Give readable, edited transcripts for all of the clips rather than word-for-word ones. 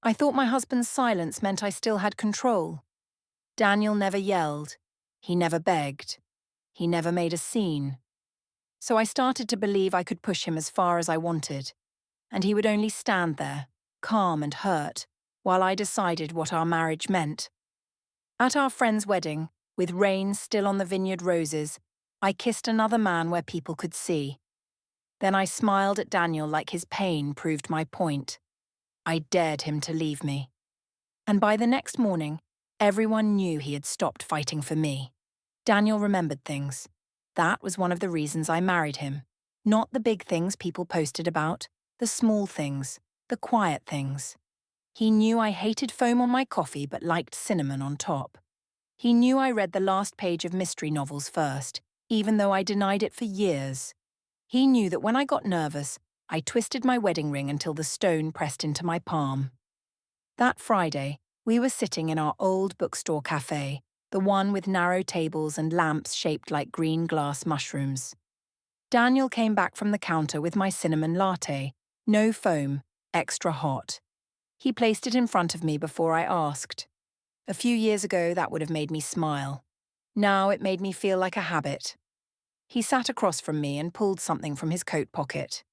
I thought my husband's silence meant I still had control. Daniel never yelled. He never begged. He never made a scene. So I started to believe I could push him as far as I wanted, and he would only stand there, calm and hurt, while I decided what our marriage meant. At our friend's wedding, with rain still on the vineyard roses, I kissed another man where people could see. Then I smiled at Daniel like his pain proved my point. I dared him to leave me. And by the next morning, everyone knew he had stopped fighting for me. Daniel remembered things. That was one of the reasons I married him. Not the big things people posted about, the small things, the quiet things. He knew I hated foam on my coffee but liked cinnamon on top. He knew I read the last page of mystery novels first, even though I denied it for years. He knew that when I got nervous, I twisted my wedding ring until the stone pressed into my palm. That Friday, we were sitting in our old bookstore cafe, the one with narrow tables and lamps shaped like green glass mushrooms. Daniel came back from the counter with my cinnamon latte, no foam, extra hot. He placed it in front of me before I asked. A few years ago, that would have made me smile. Now it made me feel like a habit. He sat across from me and pulled something from his coat pocket.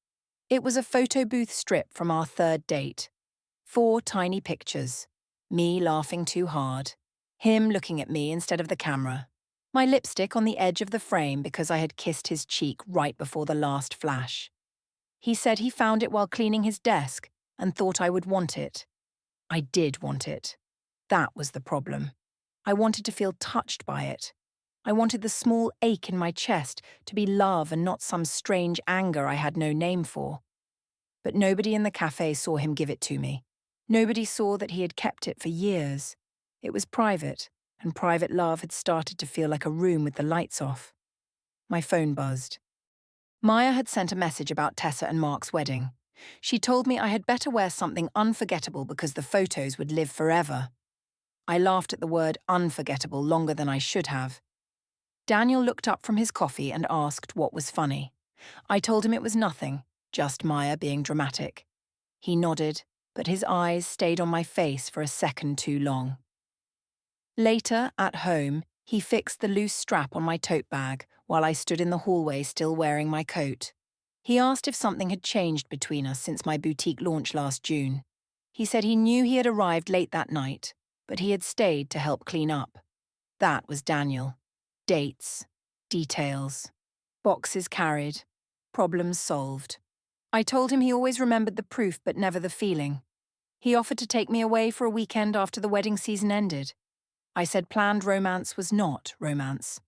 It was a photo booth strip from our third date. 4 tiny pictures. Me laughing too hard. Him looking at me instead of the camera. My lipstick on the edge of the frame because I had kissed his cheek right before the last flash. He said he found it while cleaning his desk and thought I would want it. I did want it. That was the problem. I wanted to feel touched by it. I wanted the small ache in my chest to be love and not some strange anger I had no name for. But nobody in the cafe saw him give it to me. Nobody saw that he had kept it for years. It was private, and private love had started to feel like a room with the lights off. My phone buzzed. Maya had sent a message about Tessa and Mark's wedding. She told me I had better wear something unforgettable because the photos would live forever. I laughed at the word unforgettable longer than I should have. Daniel looked up from his coffee and asked what was funny. I told him it was nothing, just Maya being dramatic. He nodded, but his eyes stayed on my face for a second too long. Later, at home, he fixed the loose strap on my tote bag while I stood in the hallway still wearing my coat. He asked if something had changed between us since my boutique launch last June. He said he knew he had arrived late that night, but he had stayed to help clean up. That was Daniel. Dates, details, boxes carried, problems solved. I told him he always remembered the proof but never the feeling. He offered to take me away for a weekend after the wedding season ended. I said planned romance was not romance.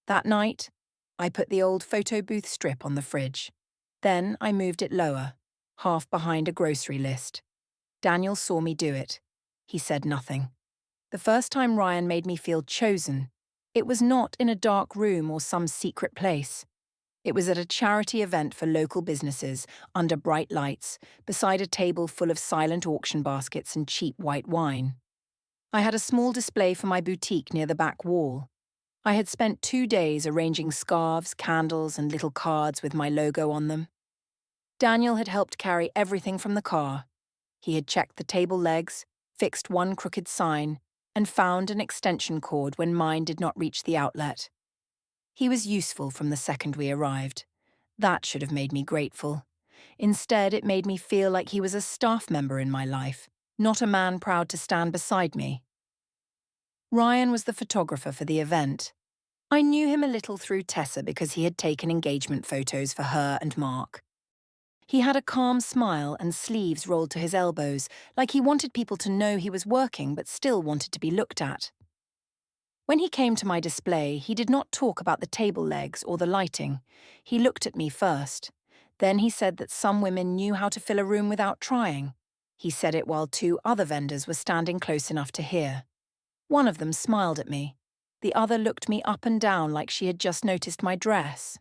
That night, I put the old photo booth strip on the fridge. Then I moved it lower, half behind a grocery list. Daniel saw me do it. He said nothing. The first time Ryan made me feel chosen, it was not in a dark room or some secret place. It was at a charity event for local businesses, under bright lights, beside a table full of silent auction baskets and cheap white wine. I had a small display for my boutique near the back wall. I had spent 2 days arranging scarves, candles, and little cards with my logo on them. Daniel had helped carry everything from the car. He had checked the table legs, fixed one crooked sign, and found an extension cord when mine did not reach the outlet. He was useful from the second we arrived. That should have made me grateful. Instead, it made me feel like he was a staff member in my life, not a man proud to stand beside me. Ryan was the photographer for the event. I knew him a little through Tessa because he had taken engagement photos for her and Mark. He had a calm smile and sleeves rolled to his elbows, like he wanted people to know he was working but still wanted to be looked at. When he came to my display, he did not talk about the table legs or the lighting. He looked at me first. Then he said that some women knew how to fill a room without trying. He said it while 2 other vendors were standing close enough to hear. One of them smiled at me. The other looked me up and down like she had just noticed my dress.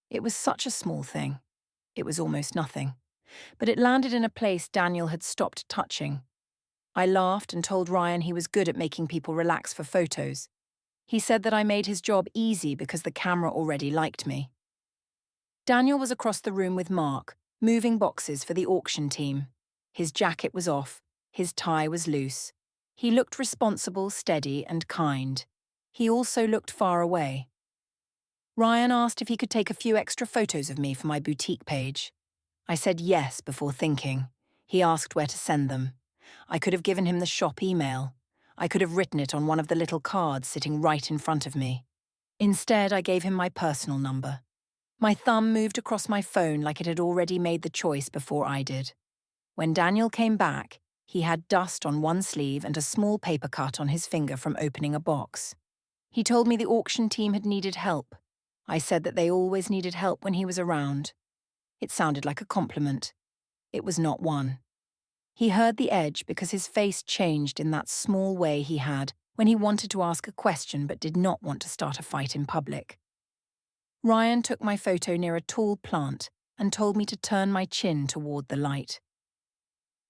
It was such a small thing. It was almost nothing. But it landed in a place Daniel had stopped touching. I laughed and told Ryan he was good at making people relax for photos. He said that I made his job easy because the camera already liked me. Daniel was across the room with Mark, moving boxes for the auction team. His jacket was off, His tie was loose. He looked responsible, steady, and kind. He also looked far away. Ryan asked if he could take a few extra photos of me for my boutique page. I said yes before thinking. He asked where to send them. I could have given him the shop email. I could have written it on one of the little cards sitting right in front of me. Instead, I gave him my personal number. My thumb moved across my phone like it had already made the choice before I did. When Daniel came back, he had dust on one sleeve and a small paper cut on his finger from opening a box. He told me the auction team had needed help. I said that they always needed help when he was around. It sounded like a compliment. It was not one. He heard the edge because his face changed in that small way he had when he wanted to ask a question but did not want to start a fight in public. Ryan took my photo near a tall plant and told me to turn my chin toward the light.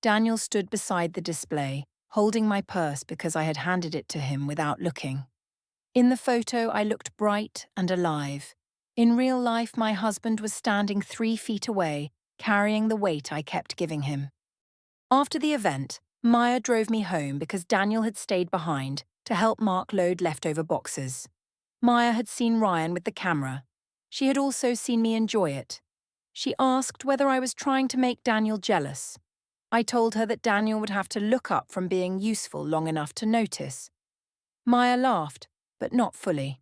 Daniel stood beside the display, holding my purse because I had handed it to him without looking. In the photo, I looked bright and alive. In real life, my husband was standing 3 feet away, carrying the weight I kept giving him. After the event, Maya drove me home because Daniel had stayed behind to help Mark load leftover boxes. Maya had seen Ryan with the camera. She had also seen me enjoy it. She asked whether I was trying to make Daniel jealous. I told her that Daniel would have to look up from being useful long enough to notice. Maya laughed, but not fully.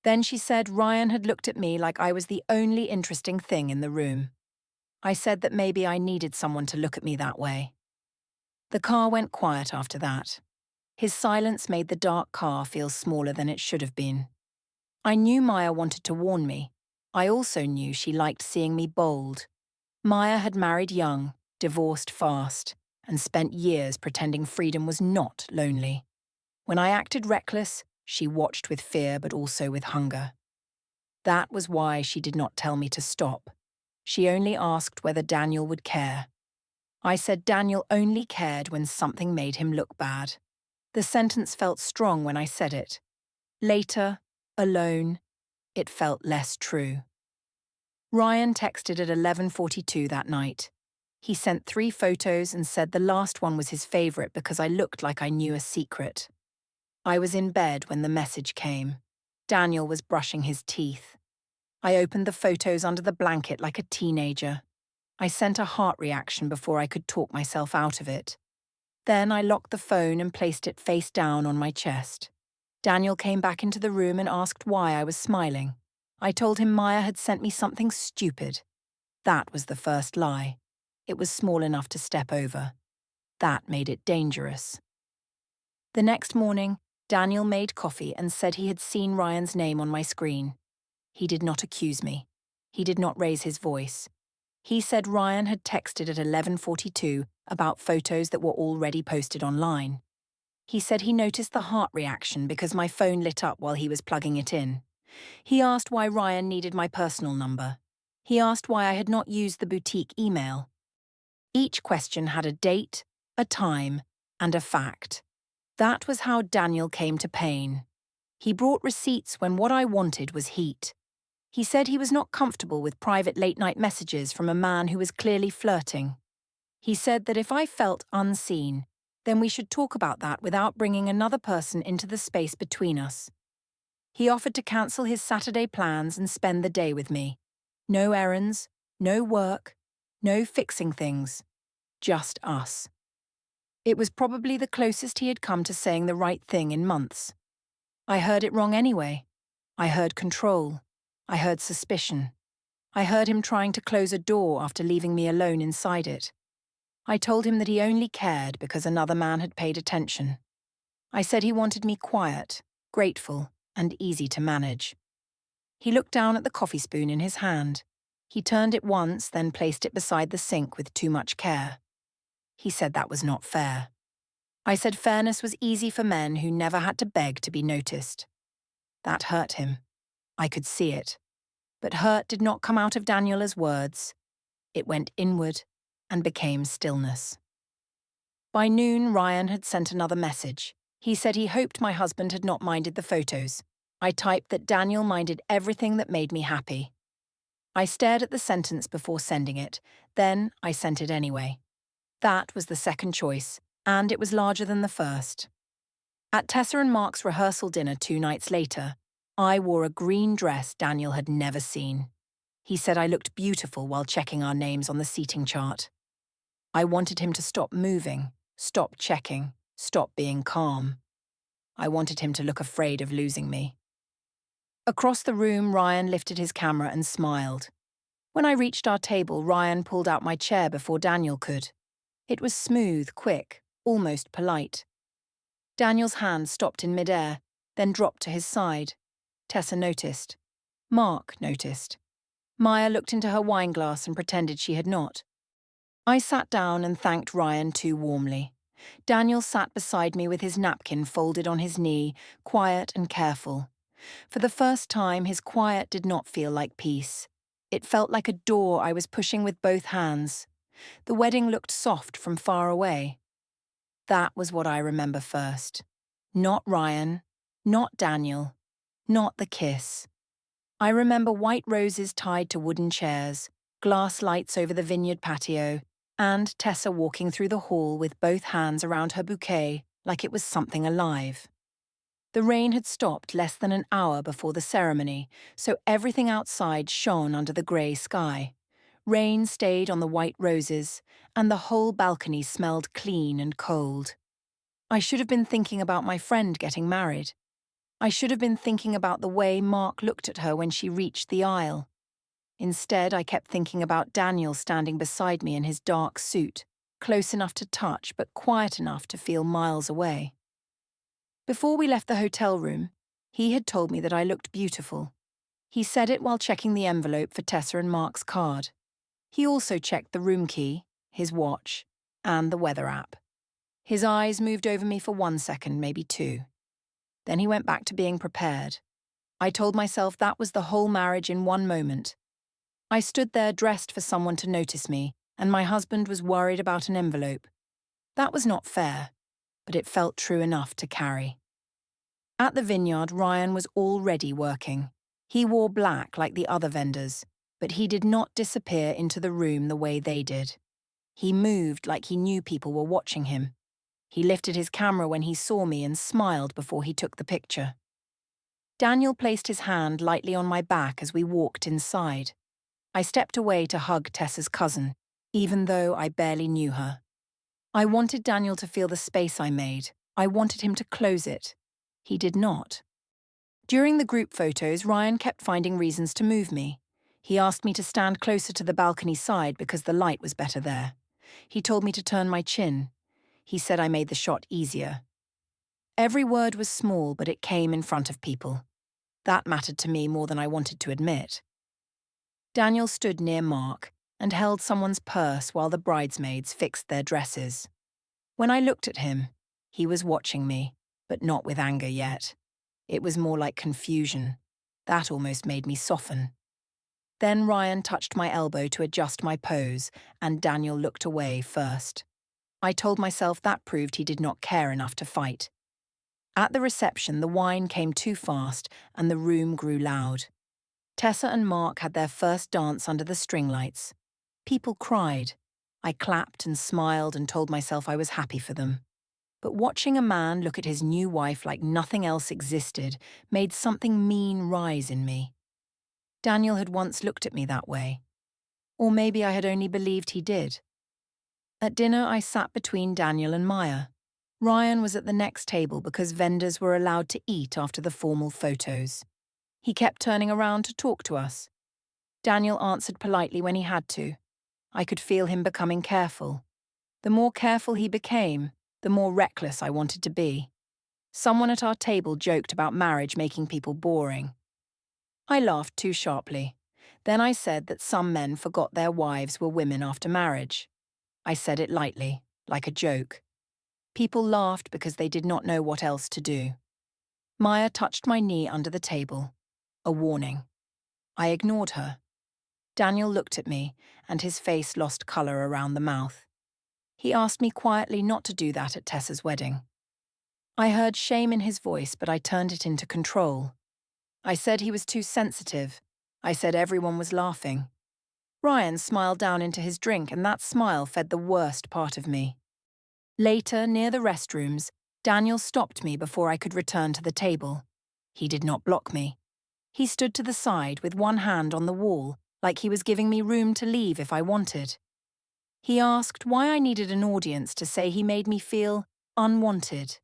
Then she said Ryan had looked at me like I was the only interesting thing in the room. I said that maybe I needed someone to look at me that way. The car went quiet after that. His silence made the dark car feel smaller than it should have been. I knew Maya wanted to warn me. I also knew she liked seeing me bold. Maya had married young, divorced fast, and spent years pretending freedom was not lonely. When I acted reckless, she watched with fear but also with hunger. That was why she did not tell me to stop. She only asked whether Daniel would care. I said Daniel only cared when something made him look bad. The sentence felt strong when I said it. Later, alone, it felt less true. Ryan texted at 11:42 that night. He sent 3 photos and said the last one was his favorite because I looked like I knew a secret. I was in bed when the message came. Daniel was brushing his teeth. I opened the photos under the blanket like a teenager. I sent a heart reaction before I could talk myself out of it. Then I locked the phone and placed it face down on my chest. Daniel came back into the room and asked why I was smiling. I told him Maya had sent me something stupid. That was the first lie. It was small enough to step over. That made it dangerous. The next morning, Daniel made coffee and said he had seen Ryan's name on my screen. He did not accuse me. He did not raise his voice. He said Ryan had texted at 11:42 about photos that were already posted online. He said he noticed the heart reaction because my phone lit up while he was plugging it in. He asked why Ryan needed my personal number. He asked why I had not used the boutique email. Each question had a date, a time, and a fact. That was how Daniel came to pain. He brought receipts when what I wanted was heat. He said he was not comfortable with private late-night messages from a man who was clearly flirting. He said that if I felt unseen, then we should talk about that without bringing another person into the space between us. He offered to cancel his Saturday plans and spend the day with me. No errands, no work, no fixing things. Just us. It was probably the closest he had come to saying the right thing in months. I heard it wrong anyway. I heard control. I heard suspicion. I heard him trying to close a door after leaving me alone inside it. I told him that he only cared because another man had paid attention. I said he wanted me quiet, grateful, and easy to manage. He looked down at the coffee spoon in his hand. He turned it once, then placed it beside the sink with too much care. He said that was not fair. I said fairness was easy for men who never had to beg to be noticed. That hurt him. I could see it. But hurt did not come out of Daniel as words. It went inward and became stillness. By noon, Ryan had sent another message. He said he hoped my husband had not minded the photos. I typed that Daniel minded everything that made me happy. I stared at the sentence before sending it. Then I sent it anyway. That was the second choice, And it was larger than the first. At Tessa and Mark's rehearsal dinner 2 nights later, I wore a green dress Daniel had never seen. He said I looked beautiful while checking our names on the seating chart. I wanted him to stop moving, stop checking, stop being calm. I wanted him to look afraid of losing me. Across the room, Ryan lifted his camera and smiled. When I reached our table, Ryan pulled out my chair before Daniel could. It was smooth, quick, almost polite. Daniel's hand stopped in midair, then dropped to his side. Tessa noticed. Mark noticed. Maya looked into her wineglass and pretended she had not. I sat down and thanked Ryan too warmly. Daniel sat beside me with his napkin folded on his knee, quiet and careful. For the first time, his quiet did not feel like peace. It felt like a door I was pushing with both hands. The wedding looked soft from far away. That was what I remember first. Not Ryan, not Daniel, not the kiss. I remember white roses tied to wooden chairs, glass lights over the vineyard patio, and Tessa walking through the hall with both hands around her bouquet like it was something alive. The rain had stopped less than an hour before the ceremony, so everything outside shone under the grey sky. Rain stayed on the white roses, and the whole balcony smelled clean and cold. I should have been thinking about my friend getting married. I should have been thinking about the way Mark looked at her when she reached the aisle. Instead, I kept thinking about Daniel standing beside me in his dark suit, close enough to touch but quiet enough to feel miles away. Before we left the hotel room, he had told me that I looked beautiful. He said it while checking the envelope for Tessa and Mark's card. He also checked the room key, his watch, and the weather app. His eyes moved over me for 1 second, maybe 2. Then he went back to being prepared. I told myself that was the whole marriage in one moment. I stood there dressed for someone to notice me, and my husband was worried about an envelope. That was not fair, but it felt true enough to carry. At the vineyard, Ryan was already working. He wore black like the other vendors, but he did not disappear into the room the way they did. He moved like he knew people were watching him. He lifted his camera when he saw me and smiled before he took the picture. Daniel placed his hand lightly on my back as we walked inside. I stepped away to hug Tessa's cousin, even though I barely knew her. I wanted Daniel to feel the space I made. I wanted him to close it. He did not. During the group photos, Ryan kept finding reasons to move me. He asked me to stand closer to the balcony side because the light was better there. He told me to turn my chin. He said I made the shot easier. Every word was small, but it came in front of people. That mattered to me more than I wanted to admit. Daniel stood near Mark and held someone's purse while the bridesmaids fixed their dresses. When I looked at him, he was watching me, but not with anger yet. It was more like confusion. That almost made me soften. Then Ryan touched my elbow to adjust my pose, and Daniel looked away first. I told myself that proved he did not care enough to fight. At the reception, the wine came too fast, and the room grew loud. Tessa and Mark had their first dance under the string lights. People cried. I clapped and smiled and told myself I was happy for them. But watching a man look at his new wife like nothing else existed made something mean rise in me. Daniel had once looked at me that way. Or maybe I had only believed he did. At dinner, I sat between Daniel and Maya. Ryan was at the next table because vendors were allowed to eat after the formal photos. He kept turning around to talk to us. Daniel answered politely when he had to. I could feel him becoming careful. The more careful he became, the more reckless I wanted to be. Someone at our table joked about marriage making people boring. I laughed too sharply. Then I said that some men forgot their wives were women after marriage. I said it lightly, like a joke. People laughed because they did not know what else to do. Maya touched my knee under the table. A warning. I ignored her. Daniel looked at me, and his face lost colour around the mouth. He asked me quietly not to do that at Tessa's wedding. I heard shame in his voice, but I turned it into control. I said he was too sensitive. I said everyone was laughing. Ryan smiled down into his drink, and that smile fed the worst part of me. Later, near the restrooms, Daniel stopped me before I could return to the table. He did not block me. He stood to the side with one hand on the wall, like he was giving me room to leave if I wanted. He asked why I needed an audience to say he made me feel unwanted.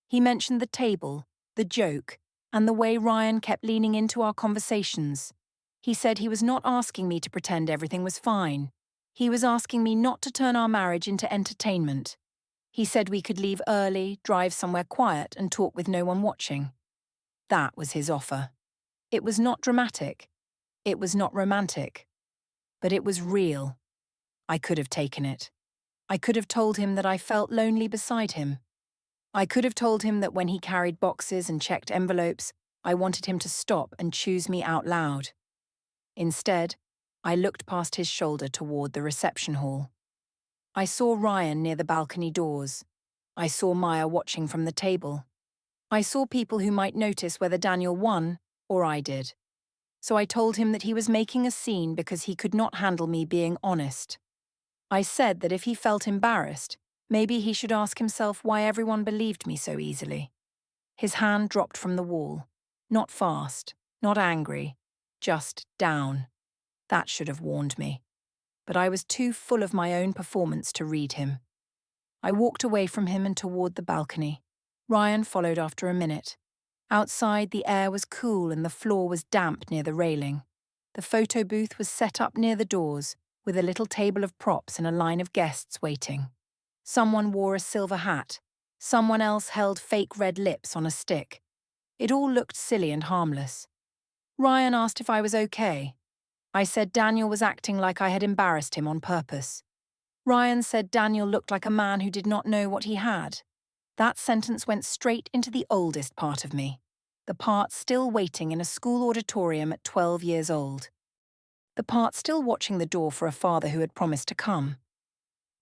He mentioned the table, the joke, and the way Ryan kept leaning into our conversations. He said he was not asking me to pretend everything was fine. He was asking me not to turn our marriage into entertainment. He said we could leave early, drive somewhere quiet, and talk with no one watching. That was his offer. It was not dramatic. It was not romantic. But it was real. I could have taken it. I could have told him that I felt lonely beside him. I could have told him that when he carried boxes and checked envelopes, I wanted him to stop and choose me out loud. Instead, I looked past his shoulder toward the reception hall. I saw Ryan near the balcony doors. I saw Maya watching from the table. I saw people who might notice whether Daniel won or I did. So I told him that he was making a scene because he could not handle me being honest. I said that if he felt embarrassed, maybe he should ask himself why everyone believed me so easily. His hand dropped from the wall. Not fast, not angry, just down. That should have warned me. But I was too full of my own performance to read him. I walked away from him and toward the balcony. Ryan followed after a minute. Outside, the air was cool and the floor was damp near the railing. The photo booth was set up near the doors, with a little table of props and a line of guests waiting. Someone wore a silver hat. Someone else held fake red lips on a stick. It all looked silly and harmless. Ryan asked if I was okay. I said Daniel was acting like I had embarrassed him on purpose. Ryan said Daniel looked like a man who did not know what he had. That sentence went straight into the oldest part of me, the part still waiting in a school auditorium at 12 years old. The part still watching the door for a father who had promised to come.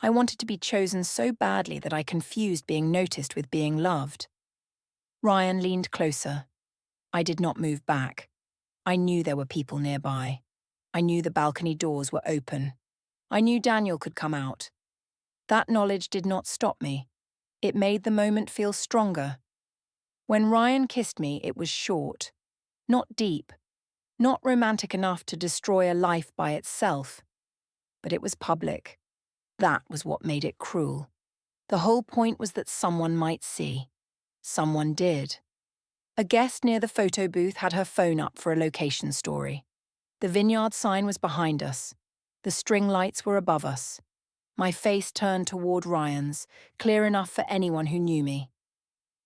I wanted to be chosen so badly that I confused being noticed with being loved. Ryan leaned closer. I did not move back. I knew there were people nearby. I knew the balcony doors were open. I knew Daniel could come out. That knowledge did not stop me. It made the moment feel stronger. When Ryan kissed me, it was short. Not deep. Not romantic enough to destroy a life by itself. But it was public. That was what made it cruel. The whole point was that someone might see. Someone did. A guest near the photo booth had her phone up for a location story. The vineyard sign was behind us. The string lights were above us. My face turned toward Ryan's, clear enough for anyone who knew me.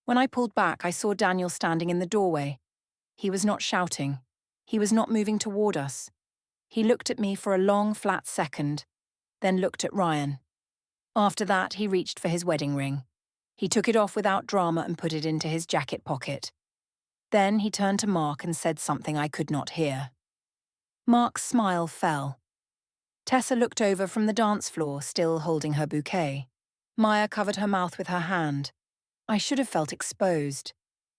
When I pulled back, I saw Daniel standing in the doorway. He was not shouting. He was not moving toward us. He looked at me for a long, flat second, then looked at Ryan. After that, he reached for his wedding ring. He took it off without drama and put it into his jacket pocket. Then he turned to Mark and said something I could not hear. Mark's smile fell. Tessa looked over from the dance floor, still holding her bouquet. Maya covered her mouth with her hand. I should have felt exposed.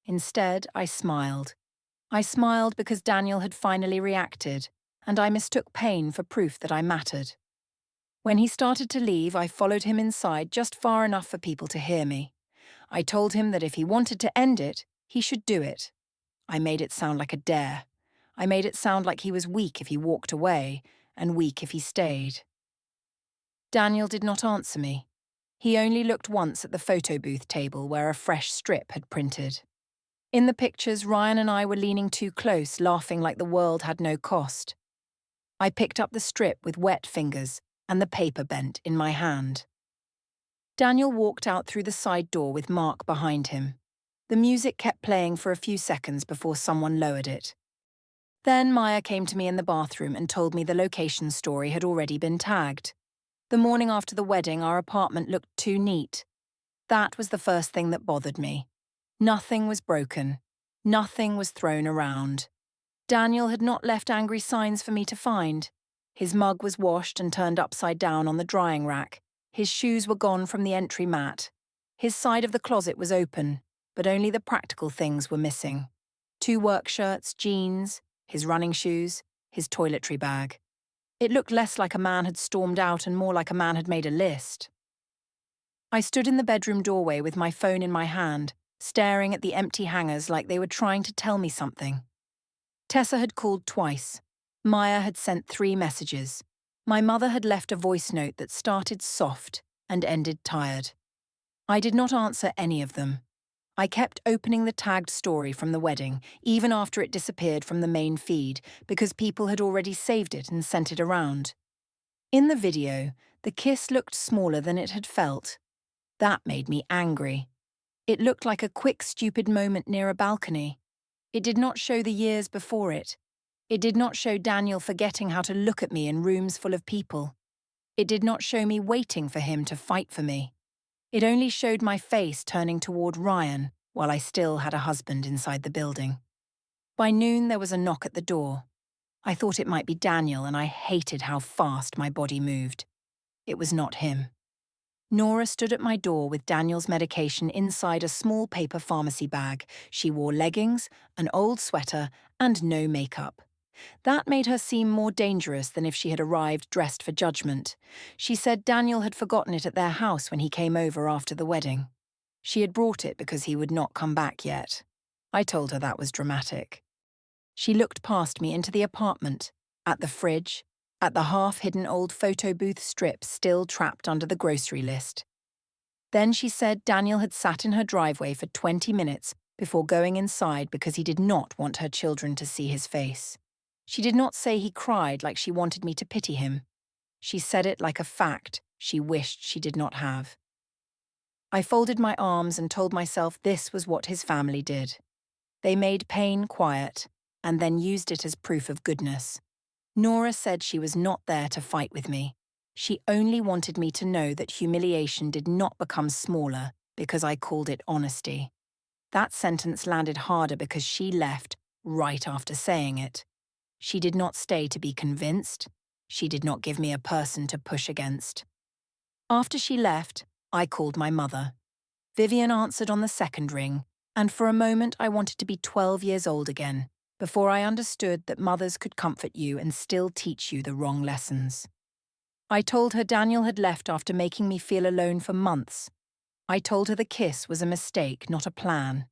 Instead, I smiled. I smiled because Daniel had finally reacted, and I mistook pain for proof that I mattered. When he started to leave, I followed him inside just far enough for people to hear me. I told him that if he wanted to end it, he should do it. I made it sound like a dare. I made it sound like he was weak if he walked away, and weak if he stayed. Daniel did not answer me. He only looked once at the photo booth table where a fresh strip had printed. In the pictures, Ryan and I were leaning too close, laughing like the world had no cost. I picked up the strip with wet fingers and the paper bent in my hand. Daniel walked out through the side door with Mark behind him. The music kept playing for a few seconds before someone lowered it. Then Maya came to me in the bathroom and told me the location story had already been tagged. The morning after the wedding, our apartment looked too neat. That was the first thing that bothered me. Nothing was broken. Nothing was thrown around. Daniel had not left angry signs for me to find. His mug was washed and turned upside down on the drying rack. His shoes were gone from the entry mat. His side of the closet was open, but only the practical things were missing. 2 work shirts, jeans, his running shoes, his toiletry bag. It looked less like a man had stormed out and more like a man had made a list. I stood in the bedroom doorway with my phone in my hand, staring at the empty hangers like they were trying to tell me something. Tessa had called twice. Maya had sent 3 messages. My mother had left a voice note that started soft and ended tired. I did not answer any of them. I kept opening the tagged story from the wedding, even after it disappeared from the main feed, because people had already saved it and sent it around. In the video, the kiss looked smaller than it had felt. That made me angry. It looked like a quick, stupid moment near a balcony. It did not show the years before it. It did not show Daniel forgetting how to look at me in rooms full of people. It did not show me waiting for him to fight for me. It only showed my face turning toward Ryan while I still had a husband inside the building. By noon, there was a knock at the door. I thought it might be Daniel, and I hated how fast my body moved. It was not him. Nora stood at my door with Daniel's medication inside a small paper pharmacy bag. She wore leggings, an old sweater, and no makeup. That made her seem more dangerous than if she had arrived dressed for judgment. She said Daniel had forgotten it at their house when he came over after the wedding. She had brought it because he would not come back yet. I told her that was dramatic. She looked past me into the apartment, at the fridge, at the half-hidden old photo booth strip still trapped under the grocery list. Then she said Daniel had sat in her driveway for 20 minutes before going inside because he did not want her children to see his face. She did not say he cried like she wanted me to pity him. She said it like a fact she wished she did not have. I folded my arms and told myself this was what his family did. They made pain quiet and then used it as proof of goodness. Nora said she was not there to fight with me. She only wanted me to know that humiliation did not become smaller because I called it honesty. That sentence landed harder because she left right after saying it. She did not stay to be convinced. She did not give me a person to push against. After she left, I called my mother. Vivian answered on the second ring, and for a moment I wanted to be 12 years old again, before I understood that mothers could comfort you and still teach you the wrong lessons. I told her Daniel had left after making me feel alone for months. I told her the kiss was a mistake, not a plan.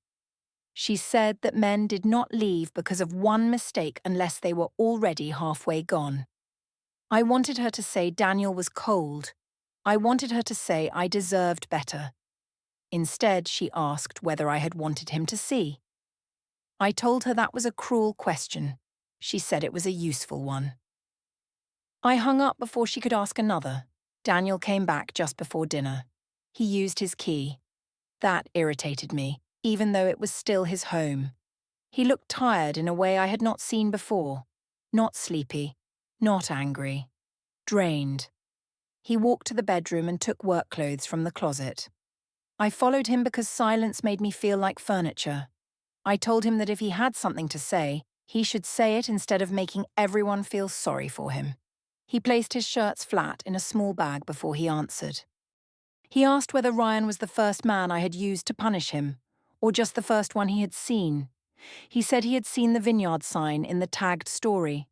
She said that men did not leave because of one mistake unless they were already halfway gone. I wanted her to say Daniel was cold. I wanted her to say I deserved better. Instead, she asked whether I had wanted him to see. I told her that was a cruel question. She said it was a useful one. I hung up before she could ask another. Daniel came back just before dinner. He used his key. That irritated me, even though it was still his home. He looked tired in a way I had not seen before. Not sleepy, not angry. Drained. He walked to the bedroom and took work clothes from the closet. I followed him because silence made me feel like furniture. I told him that if he had something to say, he should say it instead of making everyone feel sorry for him. He placed his shirts flat in a small bag before he answered. He asked whether Ryan was the first man I had used to punish him, or just the first one he had seen. He said he had seen the vineyard sign in the tagged story.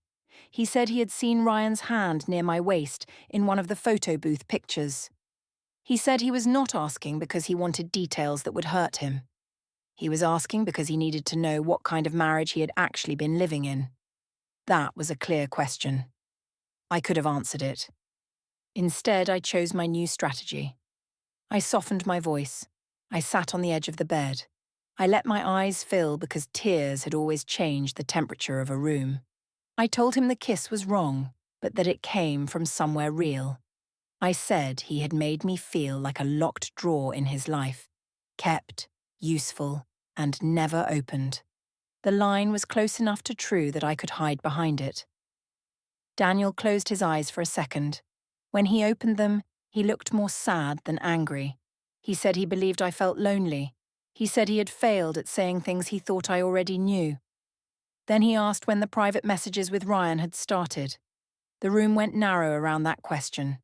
He said he had seen Ryan's hand near my waist in one of the photo booth pictures. He said he was not asking because he wanted details that would hurt him. He was asking because he needed to know what kind of marriage he had actually been living in. That was a clear question. I could have answered it. Instead, I chose my new strategy. I softened my voice. I sat on the edge of the bed. I let my eyes fill because tears had always changed the temperature of a room. I told him the kiss was wrong, but that it came from somewhere real. I said he had made me feel like a locked drawer in his life, kept, useful, and never opened. The line was close enough to true that I could hide behind it. Daniel closed his eyes for a second. When he opened them, he looked more sad than angry. He said he believed I felt lonely. He said he had failed at saying things he thought I already knew. Then he asked when the private messages with Ryan had started. The room went narrow around that question.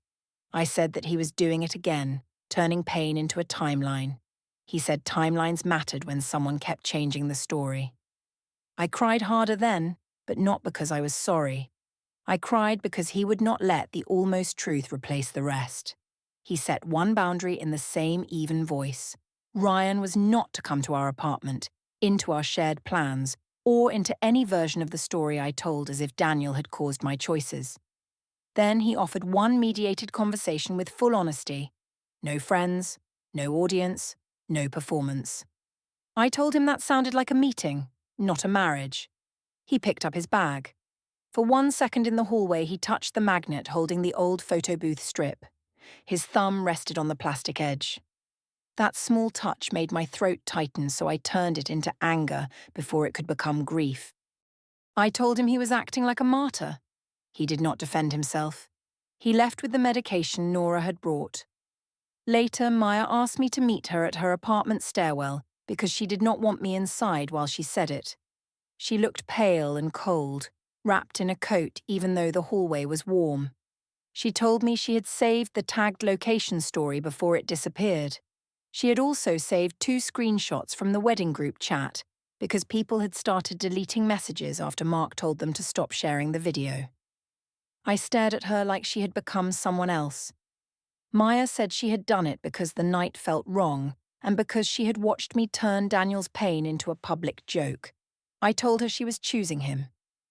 I said that he was doing it again, turning pain into a timeline. He said timelines mattered when someone kept changing the story. I cried harder then, but not because I was sorry. I cried because he would not let the almost truth replace the rest. He set one boundary in the same even voice. Ryan was not to come to our apartment, into our shared plans, or into any version of the story I told as if Daniel had caused my choices. Then he offered one mediated conversation with full honesty. No friends, no audience, no performance. I told him that sounded like a meeting, not a marriage. He picked up his bag. For 1 second in the hallway, he touched the magnet holding the old photo booth strip. His thumb rested on the plastic edge. That small touch made my throat tighten, so I turned it into anger before it could become grief. I told him he was acting like a martyr. He did not defend himself. He left with the medication Nora had brought. Later, Maya asked me to meet her at her apartment stairwell because she did not want me inside while she said it. She looked pale and cold, wrapped in a coat even though the hallway was warm. She told me she had saved the tagged location story before it disappeared. She had also saved 2 screenshots from the wedding group chat because people had started deleting messages after Mark told them to stop sharing the video. I stared at her like she had become someone else. Maya said she had done it because the night felt wrong and because she had watched me turn Daniel's pain into a public joke. I told her she was choosing him.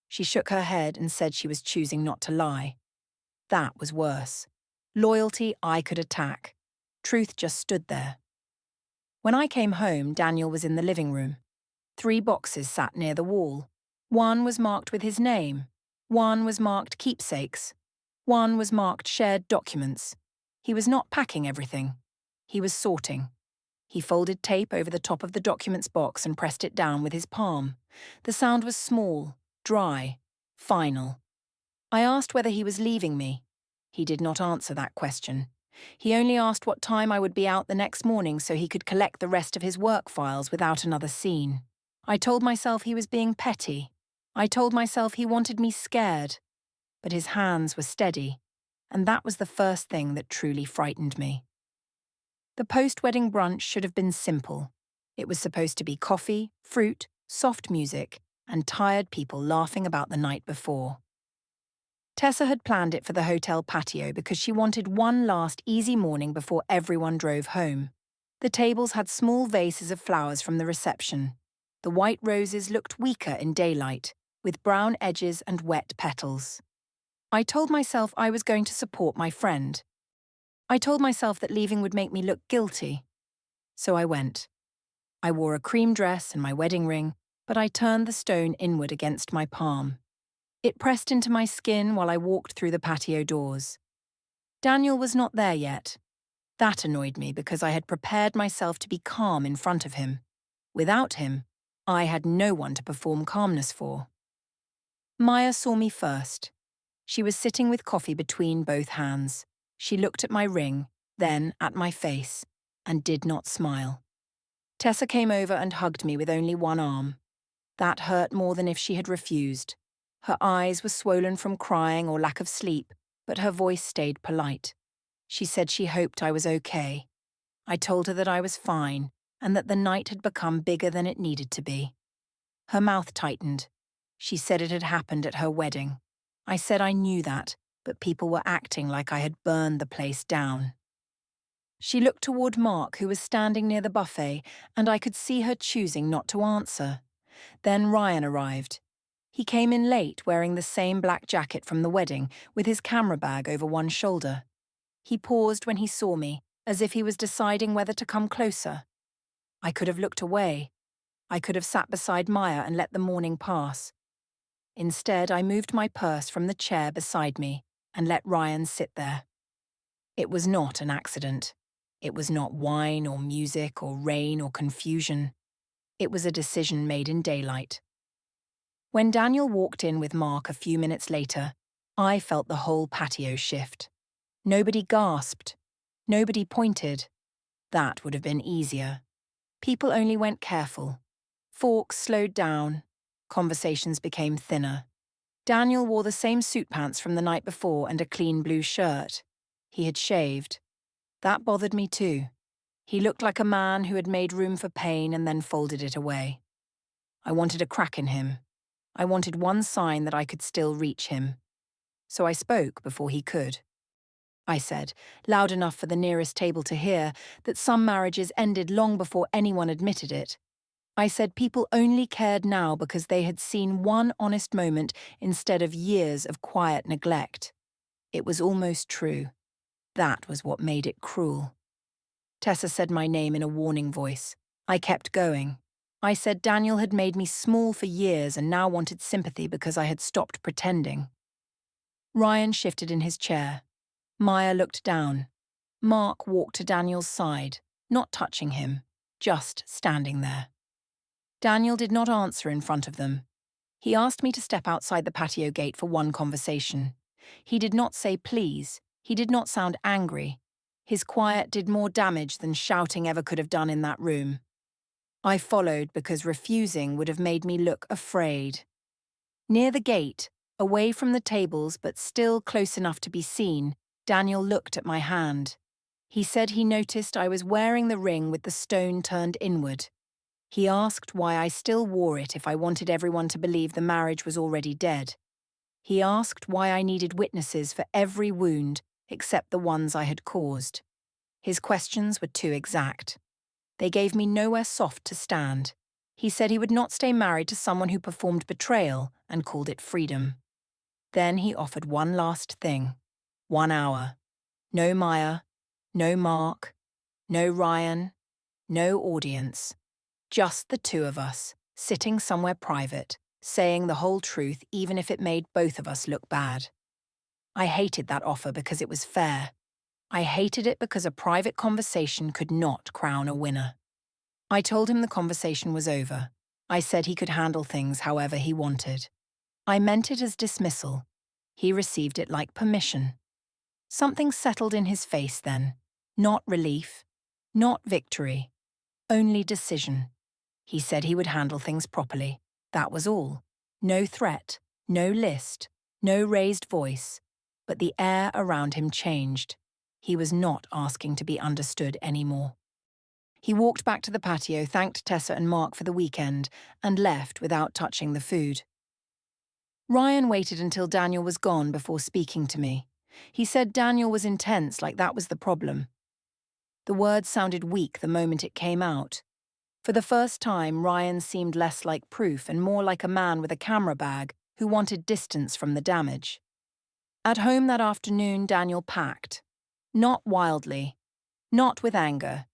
She shook her head and said she was choosing not to lie. That was worse. Loyalty I could attack. Truth just stood there. When I came home, Daniel was in the living room. 3 boxes sat near the wall. One was marked with his name. One was marked keepsakes. One was marked shared documents. He was not packing everything. He was sorting. He folded tape over the top of the documents box and pressed it down with his palm. The sound was small, dry, final. I asked whether he was leaving me. He did not answer that question. He only asked what time I would be out the next morning so he could collect the rest of his work files without another scene. I told myself he was being petty. I told myself he wanted me scared. But his hands were steady, and that was the first thing that truly frightened me. The post-wedding brunch should have been simple. It was supposed to be coffee, fruit, soft music, and tired people laughing about the night before. Tessa had planned it for the hotel patio because she wanted one last easy morning before everyone drove home. The tables had small vases of flowers from the reception. The white roses looked weaker in daylight, with brown edges and wet petals. I told myself I was going to support my friend. I told myself that leaving would make me look guilty. So I went. I wore a cream dress and my wedding ring, but I turned the stone inward against my palm. It pressed into my skin while I walked through the patio doors. Daniel was not there yet. That annoyed me because I had prepared myself to be calm in front of him. Without him, I had no one to perform calmness for. Maya saw me first. She was sitting with coffee between both hands. She looked at my ring, then at my face, and did not smile. Tessa came over and hugged me with only one arm. That hurt more than if she had refused. Her eyes were swollen from crying or lack of sleep, but her voice stayed polite. She said she hoped I was okay. I told her that I was fine, and that the night had become bigger than it needed to be. Her mouth tightened. She said it had happened at her wedding. I said I knew that, but people were acting like I had burned the place down. She looked toward Mark, who was standing near the buffet, and I could see her choosing not to answer. Then Ryan arrived. He came in late, wearing the same black jacket from the wedding, with his camera bag over one shoulder. He paused when he saw me, as if he was deciding whether to come closer. I could have looked away. I could have sat beside Maya and let the morning pass. Instead, I moved my purse from the chair beside me and let Ryan sit there. It was not an accident. It was not wine or music or rain or confusion. It was a decision made in daylight. When Daniel walked in with Mark a few minutes later, I felt the whole patio shift. Nobody gasped. Nobody pointed. That would have been easier. People only went careful. Forks slowed down. Conversations became thinner. Daniel wore the same suit pants from the night before and a clean blue shirt. He had shaved. That bothered me too. He looked like a man who had made room for pain and then folded it away. I wanted a crack in him. I wanted one sign that I could still reach him. So I spoke before he could. I said, loud enough for the nearest table to hear, that some marriages ended long before anyone admitted it. I said people only cared now because they had seen one honest moment instead of years of quiet neglect. It was almost true. That was what made it cruel. Tessa said my name in a warning voice. I kept going. I said Daniel had made me small for years and now wanted sympathy because I had stopped pretending. Ryan shifted in his chair. Maya looked down. Mark walked to Daniel's side, not touching him, just standing there. Daniel did not answer in front of them. He asked me to step outside the patio gate for one conversation. He did not say please. He did not sound angry. His quiet did more damage than shouting ever could have done in that room. I followed because refusing would have made me look afraid. Near the gate, away from the tables but still close enough to be seen, Daniel looked at my hand. He said he noticed I was wearing the ring with the stone turned inward. He asked why I still wore it if I wanted everyone to believe the marriage was already dead. He asked why I needed witnesses for every wound except the ones I had caused. His questions were too exact. They gave me nowhere soft to stand. He said he would not stay married to someone who performed betrayal and called it freedom. Then he offered one last thing. 1 hour. No Maya, no Mark, no Ryan, no audience. Just the two of us, sitting somewhere private, saying the whole truth even if it made both of us look bad. I hated that offer because it was fair. I hated it because a private conversation could not crown a winner. I told him the conversation was over. I said he could handle things however he wanted. I meant it as dismissal. He received it like permission. Something settled in his face then. Not relief, not victory, only decision. He said he would handle things properly. That was all. No threat, no list, no raised voice. But the air around him changed. He was not asking to be understood anymore. He walked back to the patio, thanked Tessa and Mark for the weekend, and left without touching the food. Ryan waited until Daniel was gone before speaking to me. He said Daniel was intense, like that was the problem. The word sounded weak the moment it came out. For the first time, Ryan seemed less like proof and more like a man with a camera bag who wanted distance from the damage. At home that afternoon, Daniel packed. Not wildly. Not with anger.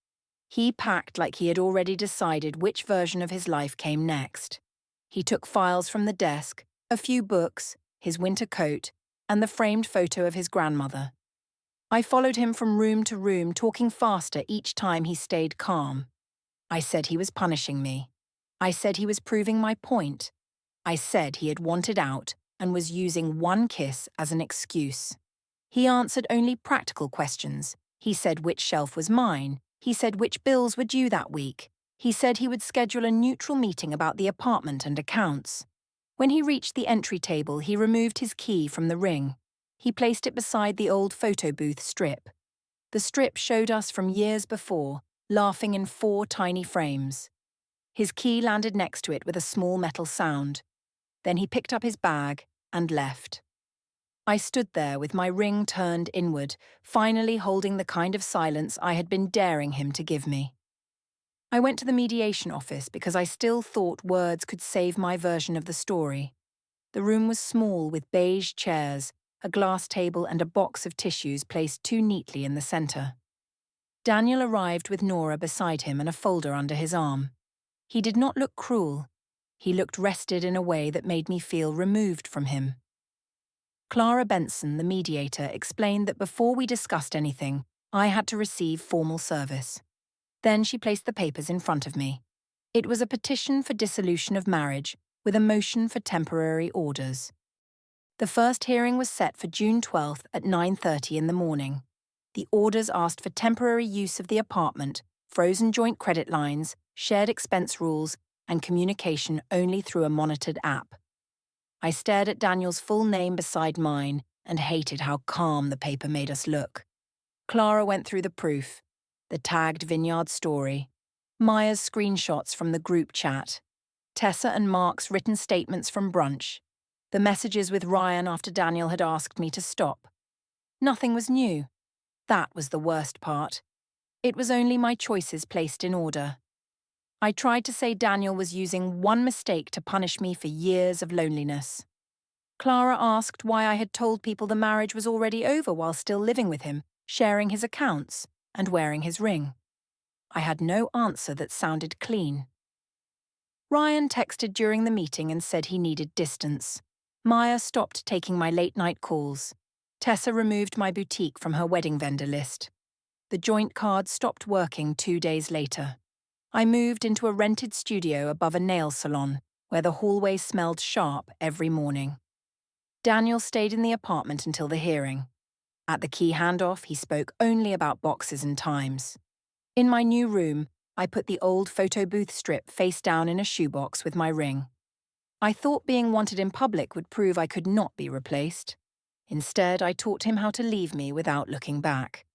He packed like he had already decided which version of his life came next. He took files from the desk, a few books, his winter coat, and the framed photo of his grandmother. I followed him from room to room, talking faster each time he stayed calm. I said he was punishing me. I said he was proving my point. I said he had wanted out and was using one kiss as an excuse. He answered only practical questions. He said which shelf was mine. He said which bills were due that week. He said he would schedule a neutral meeting about the apartment and accounts. When he reached the entry table, he removed his key from the ring. He placed it beside the old photo booth strip. The strip showed us from years before, laughing in 4 tiny frames. His key landed next to it with a small metal sound. Then he picked up his bag and left. I stood there with my ring turned inward, finally holding the kind of silence I had been daring him to give me. I went to the mediation office because I still thought words could save my version of the story. The room was small with beige chairs, a glass table and a box of tissues placed too neatly in the center. Daniel arrived with Nora beside him and a folder under his arm. He did not look cruel. He looked rested in a way that made me feel removed from him. Clara Benson, the mediator, explained that before we discussed anything, I had to receive formal service. Then she placed the papers in front of me. It was a petition for dissolution of marriage with a motion for temporary orders. The first hearing was set for June 12th at 9:30 in the morning. The orders asked for temporary use of the apartment, frozen joint credit lines, shared expense rules, and communication only through a monitored app. I stared at Daniel's full name beside mine and hated how calm the paper made us look. Clara went through the proof, the tagged vineyard story, Maya's screenshots from the group chat, Tessa and Mark's written statements from brunch, the messages with Ryan after Daniel had asked me to stop. Nothing was new. That was the worst part. It was only my choices placed in order. I tried to say Daniel was using one mistake to punish me for years of loneliness. Clara asked why I had told people the marriage was already over while still living with him, sharing his accounts, and wearing his ring. I had no answer that sounded clean. Ryan texted during the meeting and said he needed distance. Maya stopped taking my late-night calls. Tessa removed my boutique from her wedding vendor list. The joint card stopped working 2 days later. I moved into a rented studio above a nail salon, where the hallway smelled sharp every morning. Daniel stayed in the apartment until the hearing. At the key handoff, he spoke only about boxes and times. In my new room, I put the old photo booth strip face down in a shoebox with my ring. I thought being wanted in public would prove I could not be replaced. Instead, I taught him how to leave me without looking back.